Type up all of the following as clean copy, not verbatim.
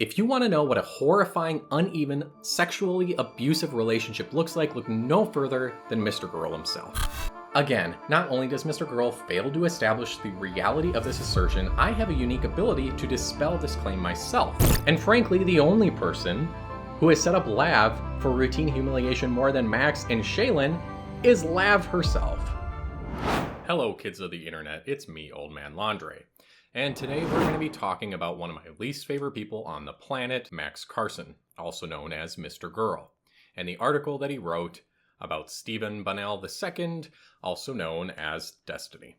If you want to know what a horrifying, uneven, sexually abusive relationship looks like, look no further than MrGirl himself. Again, not only does MrGirl fail to establish the reality of this assertion, I have a unique ability to dispel this claim myself. And frankly, the only person who has set up Lav for routine humiliation more than Max and Shaylin is Lav herself. Hello kids of the internet, it's me, OldManLondre. And today we're going to be talking about one of my least favorite people on the planet, Max Karson, also known as MrGirl, and the article that he wrote about Stephen Bonnell II, also known as Destiny.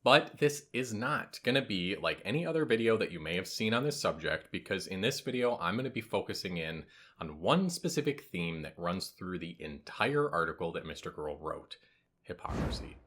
But this is not going to be like any other video that you may have seen on this subject, because in this video I'm going to be focusing in on one specific theme that runs through the entire article that MrGirl wrote: hypocrisy.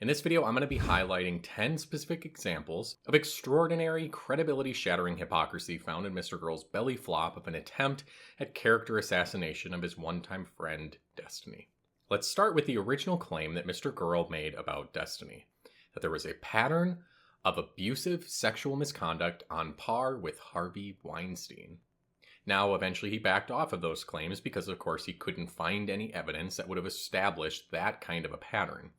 In this video, I'm going to be highlighting 10 specific examples of extraordinary, credibility-shattering hypocrisy found in MrGirl's belly flop of an attempt at character assassination of his one-time friend, Destiny. Let's start with the original claim that MrGirl made about Destiny, that there was a pattern of abusive sexual misconduct on par with Harvey Weinstein. Now, eventually he backed off of those claims because, of course, he couldn't find any evidence that would have established that kind of a pattern.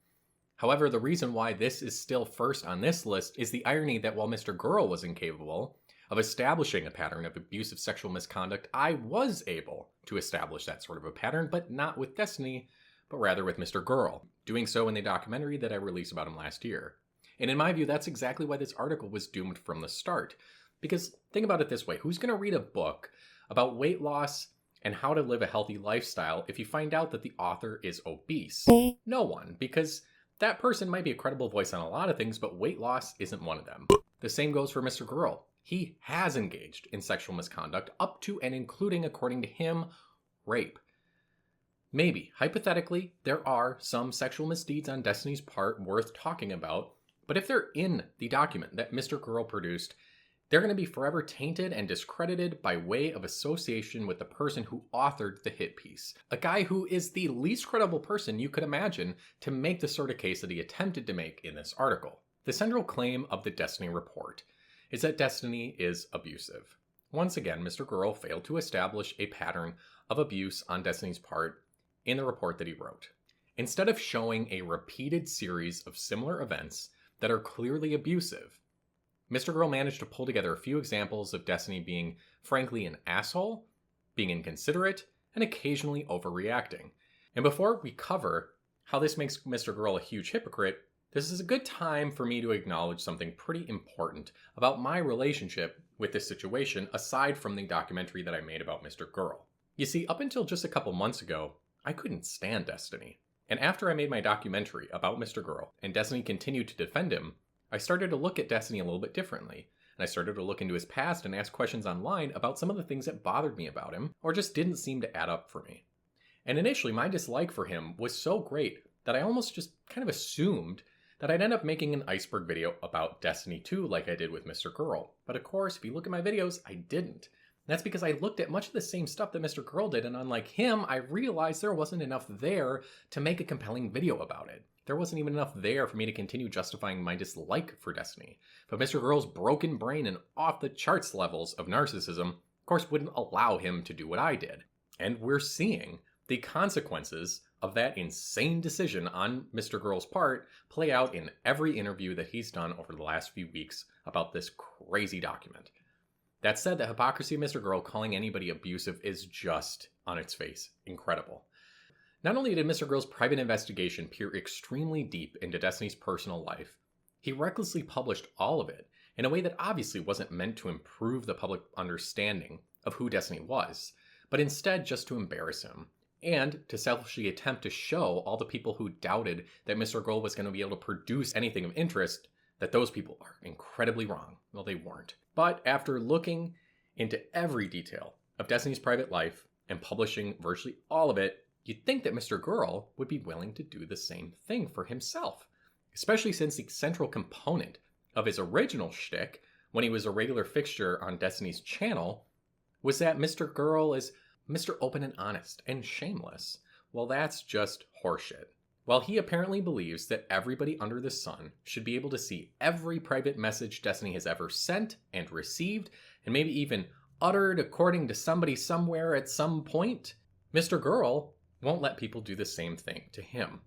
However, the reason why this is still first on this list is the irony that while MrGirl was incapable of establishing a pattern of abusive sexual misconduct, I was able to establish that sort of a pattern, but not with Destiny, but rather with MrGirl, doing so in the documentary that I released about him last year. And in my view, that's exactly why this article was doomed from the start. Because think about it this way, who's going to read a book about weight loss and how to live a healthy lifestyle if you find out that the author is obese? No one, because that person might be a credible voice on a lot of things, but weight loss isn't one of them. The same goes for MrGirl. He has engaged in sexual misconduct up to and including, according to him, rape. Maybe, hypothetically, there are some sexual misdeeds on Destiny's part worth talking about, but if they're in the document that MrGirl produced, they're going to be forever tainted and discredited by way of association with the person who authored the hit piece. A guy who is the least credible person you could imagine to make the sort of case that he attempted to make in this article. The central claim of the Destiny report is that Destiny is abusive. Once again, MrGirl failed to establish a pattern of abuse on Destiny's part in the report that he wrote. Instead of showing a repeated series of similar events that are clearly abusive, MrGirl managed to pull together a few examples of Destiny being, frankly, an asshole, being inconsiderate, and occasionally overreacting. And before we cover how this makes MrGirl a huge hypocrite, this is a good time for me to acknowledge something pretty important about my relationship with this situation, aside from the documentary that I made about MrGirl. You see, up until just a couple months ago, I couldn't stand Destiny. And after I made my documentary about MrGirl, and Destiny continued to defend him, I started to look at Destiny a little bit differently, and I started to look into his past and ask questions online about some of the things that bothered me about him, or just didn't seem to add up for me. And initially, my dislike for him was so great that I almost just kind of assumed that I'd end up making an iceberg video about Destiny 2 like I did with MrGirl. But of course, if you look at my videos, I didn't. That's because I looked at much of the same stuff that MrGirl did, and unlike him, I realized there wasn't enough there to make a compelling video about it. There wasn't even enough there for me to continue justifying my dislike for Destiny. But MrGirl's broken brain and off-the-charts levels of narcissism, of course, wouldn't allow him to do what I did. And we're seeing the consequences of that insane decision on MrGirl's part play out in every interview that he's done over the last few weeks about this crazy document. That said, the hypocrisy of MrGirl calling anybody abusive is just, on its face, incredible. Not only did MrGirl's private investigation peer extremely deep into Destiny's personal life, he recklessly published all of it in a way that obviously wasn't meant to improve the public understanding of who Destiny was, but instead just to embarrass him, and to selfishly attempt to show all the people who doubted that MrGirl was going to be able to produce anything of interest that those people are incredibly wrong. Well, they weren't. But after looking into every detail of Destiny's private life and publishing virtually all of it, you'd think that MrGirl would be willing to do the same thing for himself, especially since the central component of his original shtick, when he was a regular fixture on Destiny's channel, was that MrGirl is Mr. Open and Honest and shameless. Well, that's just horseshit. While he apparently believes that everybody under the sun should be able to see every private message Destiny has ever sent and received, and maybe even uttered according to somebody somewhere at some point, MrGirl won't let people do the same thing to him.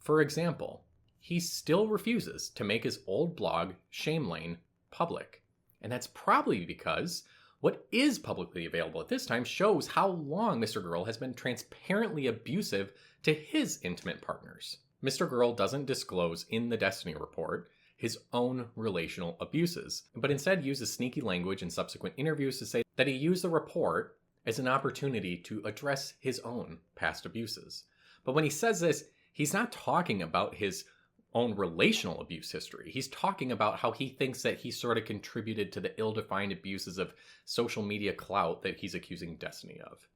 For example, he still refuses to make his old blog, Shame Lane, public. And that's probably because what is publicly available at this time shows how long MrGirl has been transparently abusive to his intimate partners. MrGirl doesn't disclose in the Destiny report his own relational abuses, but instead uses sneaky language in subsequent interviews to say that he used the report as an opportunity to address his own past abuses. But when he says this, he's not talking about his own relational abuse history. He's talking about how he thinks that he sort of contributed to the ill-defined abuses of social media clout that he's accusing Destiny of.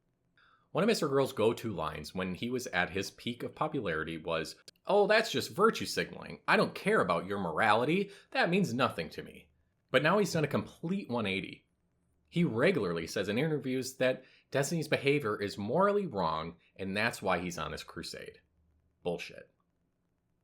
One of MrGirl's go-to lines when he was at his peak of popularity was, "Oh, that's just virtue signaling. I don't care about your morality. That means nothing to me." But now he's done a complete 180. He regularly says in interviews that Destiny's behavior is morally wrong, and that's why he's on this crusade. Bullshit.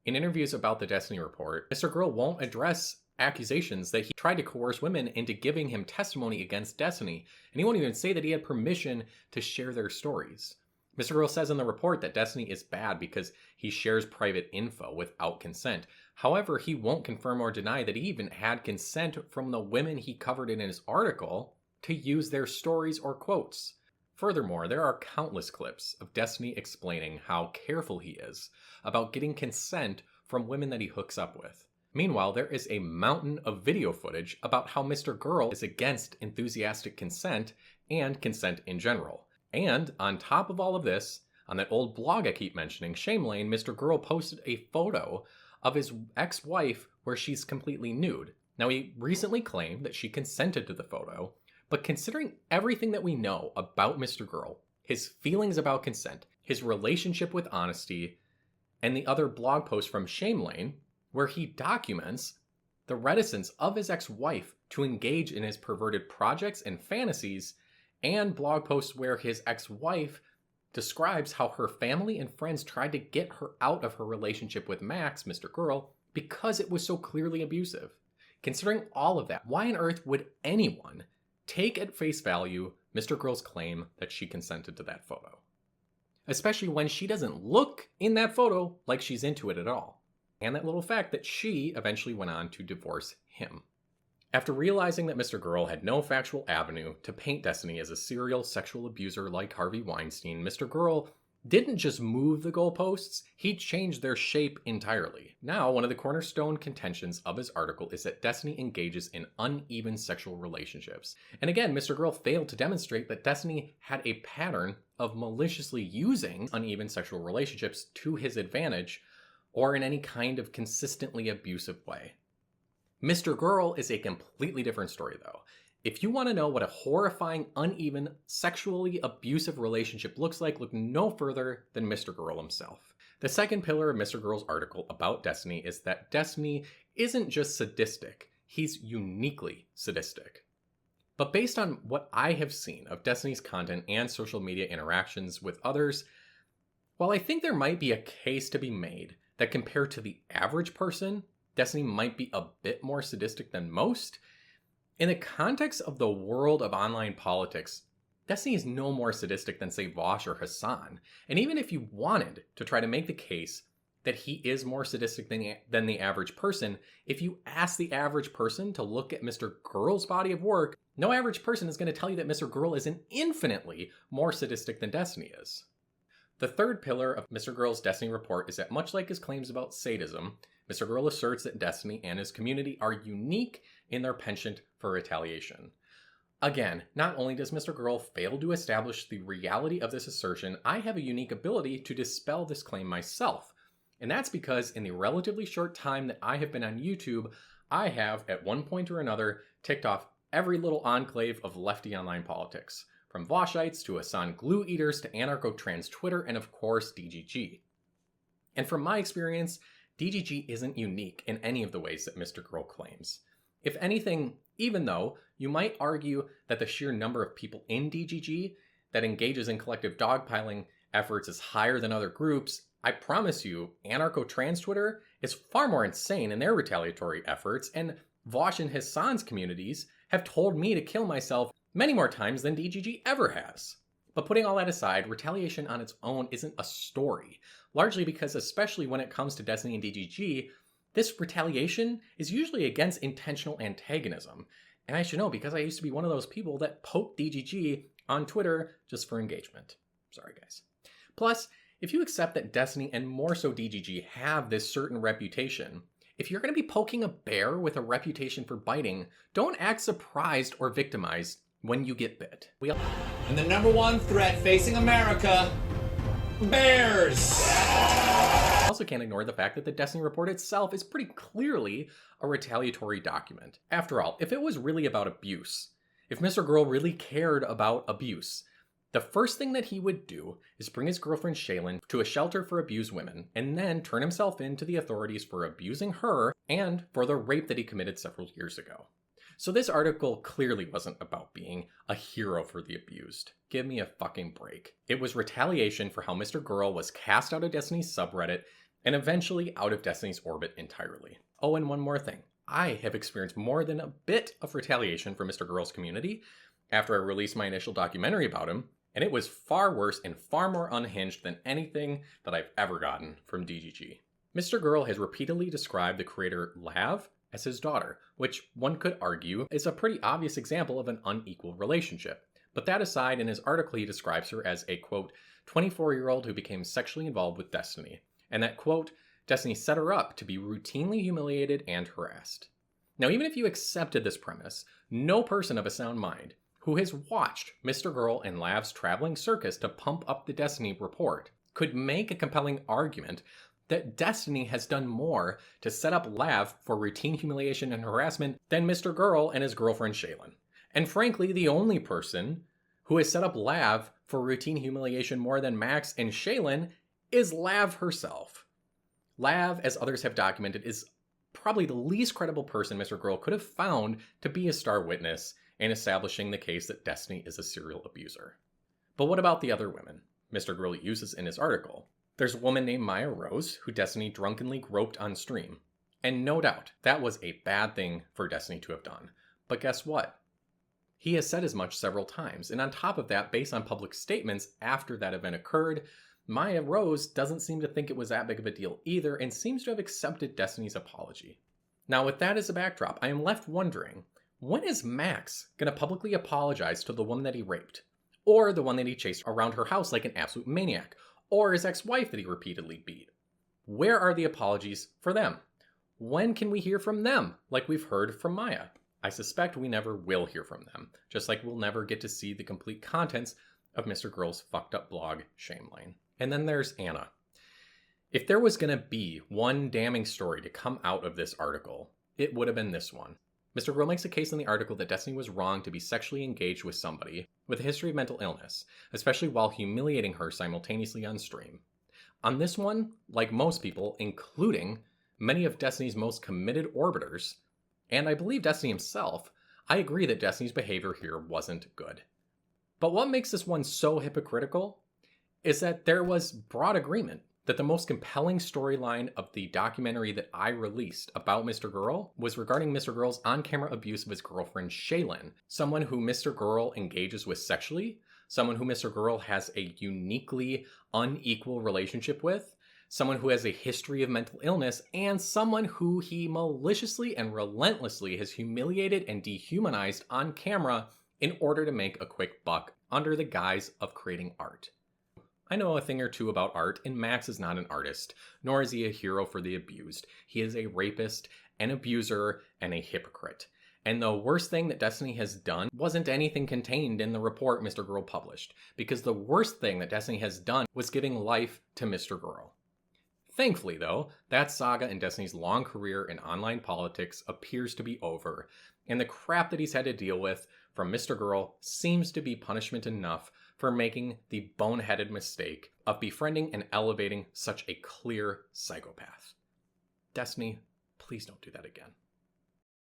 In interviews about the Destiny report, MrGirl won't address accusations that he tried to coerce women into giving him testimony against Destiny, and he won't even say that he had permission to share their stories. MrGirl says in the report that Destiny is bad because he shares private info without consent. However, he won't confirm or deny that he even had consent from the women he covered in his article to use their stories or quotes. Furthermore, there are countless clips of Destiny explaining how careful he is about getting consent from women that he hooks up with. Meanwhile, there is a mountain of video footage about how MrGirl is against enthusiastic consent and consent in general. And on top of all of this, on that old blog I keep mentioning, Shame Lane, MrGirl posted a photo of his ex-wife where she's completely nude. Now, he recently claimed that she consented to the photo, but considering everything that we know about MrGirl, his feelings about consent, his relationship with honesty, and the other blog posts from Shame Lane, where he documents the reticence of his ex-wife to engage in his perverted projects and fantasies, and blog posts where his ex-wife describes how her family and friends tried to get her out of her relationship with Max, MrGirl, because it was so clearly abusive. Considering all of that, why on earth would anyone take at face value MrGirl's claim that she consented to that photo? Especially when she doesn't look in that photo like she's into it at all. And that little fact that she eventually went on to divorce him. After realizing that MrGirl had no factual avenue to paint Destiny as a serial sexual abuser like Harvey Weinstein, MrGirl didn't just move the goalposts, he changed their shape entirely. Now, one of the cornerstone contentions of his article is that Destiny engages in uneven sexual relationships. And again, MrGirl failed to demonstrate that Destiny had a pattern of maliciously using uneven sexual relationships to his advantage, or in any kind of consistently abusive way. MrGirl is a completely different story, though. If you want to know what a horrifying, uneven, sexually abusive relationship looks like, look no further than MrGirl himself. The second pillar of MrGirl's article about Destiny is that Destiny isn't just sadistic, he's uniquely sadistic. But based on what I have seen of Destiny's content and social media interactions with others, while I think there might be a case to be made that compared to the average person, Destiny might be a bit more sadistic than most, in the context of the world of online politics, Destiny is no more sadistic than, say, Vosh or Hassan. And even if you wanted to try to make the case that he is more sadistic than the average person, if you ask the average person to look at MrGirl's body of work, no average person is going to tell you that MrGirl is infinitely more sadistic than Destiny is. The third pillar of MrGirl's Destiny report is that, much like his claims about sadism, MrGirl asserts that Destiny and his community are unique in their penchant for retaliation. Again, not only does MrGirl fail to establish the reality of this assertion, I have a unique ability to dispel this claim myself. And that's because in the relatively short time that I have been on YouTube, I have, at one point or another, ticked off every little enclave of lefty online politics. From Voshites to Hassan glue eaters to anarcho-trans Twitter and of course DGG. And from my experience, DGG isn't unique in any of the ways that MrGirl claims. If anything, even though you might argue that the sheer number of people in DGG that engages in collective dogpiling efforts is higher than other groups, I promise you, anarcho-trans Twitter is far more insane in their retaliatory efforts, and Vosh and Hassan's communities have told me to kill myself Many more times than DGG ever has. But putting all that aside, retaliation on its own isn't a story, largely because, especially when it comes to Destiny and DGG, this retaliation is usually against intentional antagonism. And I should know because I used to be one of those people that poked DGG on Twitter just for engagement. Sorry, guys. Plus, if you accept that Destiny and more so DGG have this certain reputation, if you're going to be poking a bear with a reputation for biting, don't act surprised or victimized when you get bit. And the number one threat facing America, bears! I also can't ignore the fact that the Destiny report itself is pretty clearly a retaliatory document. After all, if it was really about abuse, if MrGirl really cared about abuse, the first thing that he would do is bring his girlfriend Shaylin to a shelter for abused women, and then turn himself in to the authorities for abusing her and for the rape that he committed several years ago. So this article clearly wasn't about being a hero for the abused. Give me a fucking break. It was retaliation for how MrGirl was cast out of Destiny's subreddit and eventually out of Destiny's orbit entirely. Oh, and one more thing. I have experienced more than a bit of retaliation from MrGirl's community after I released my initial documentary about him, and it was far worse and far more unhinged than anything that I've ever gotten from DGG. MrGirl has repeatedly described the creator Lav as his daughter, which one could argue is a pretty obvious example of an unequal relationship. But that aside, in his article he describes her as a, quote, 24-year-old who became sexually involved with Destiny, and that, quote, Destiny set her up to be routinely humiliated and harassed. Now, even if you accepted this premise, no person of a sound mind who has watched MrGirl and Lav's traveling circus to pump up the Destiny report could make a compelling argument that Destiny has done more to set up Lav for routine humiliation and harassment than MrGirl and his girlfriend Shaylin. And frankly, the only person who has set up Lav for routine humiliation more than Max and Shaylin is Lav herself. Lav, as others have documented, is probably the least credible person MrGirl could have found to be a star witness in establishing the case that Destiny is a serial abuser. But what about the other women MrGirl uses in his article? There's a woman named Maya Rose, who Destiny drunkenly groped on stream. And no doubt, that was a bad thing for Destiny to have done. But guess what? He has said as much several times, and on top of that, based on public statements after that event occurred, Maya Rose doesn't seem to think it was that big of a deal either, and seems to have accepted Destiny's apology. Now, with that as a backdrop, I am left wondering, when is Max going to publicly apologize to the woman that he raped? Or the one that he chased around her house like an absolute maniac? Or his ex-wife that he repeatedly beat? Where are the apologies for them? When can we hear from them, like we've heard from Maya? I suspect we never will hear from them, just like we'll never get to see the complete contents of MrGirl's fucked up blog, Shamelane. And then there's Anna. If there was going to be one damning story to come out of this article, it would have been this one. MrGirl makes a case in the article that Destiny was wrong to be sexually engaged with somebody with a history of mental illness, especially while humiliating her simultaneously on stream. On this one, like most people, including many of Destiny's most committed orbiters, and I believe Destiny himself, I agree that Destiny's behavior here wasn't good. But what makes this one so hypocritical is that there was broad agreement that the most compelling storyline of the documentary that I released about MrGirl was regarding MrGirl's on-camera abuse of his girlfriend Shaylin, someone who MrGirl engages with sexually, someone who MrGirl has a uniquely unequal relationship with, someone who has a history of mental illness, and someone who he maliciously and relentlessly has humiliated and dehumanized on camera in order to make a quick buck under the guise of creating art. I know a thing or two about art, and Max is not an artist, nor is he a hero for the abused. He is a rapist, an abuser, and a hypocrite. And the worst thing that Destiny has done wasn't anything contained in the report MrGirl published, because the worst thing that Destiny has done was giving life to MrGirl. Thankfully, though, that saga in Destiny's long career in online politics appears to be over, and the crap that he's had to deal with from MrGirl seems to be punishment enough for making the boneheaded mistake of befriending and elevating such a clear psychopath. Destiny, please don't do that again.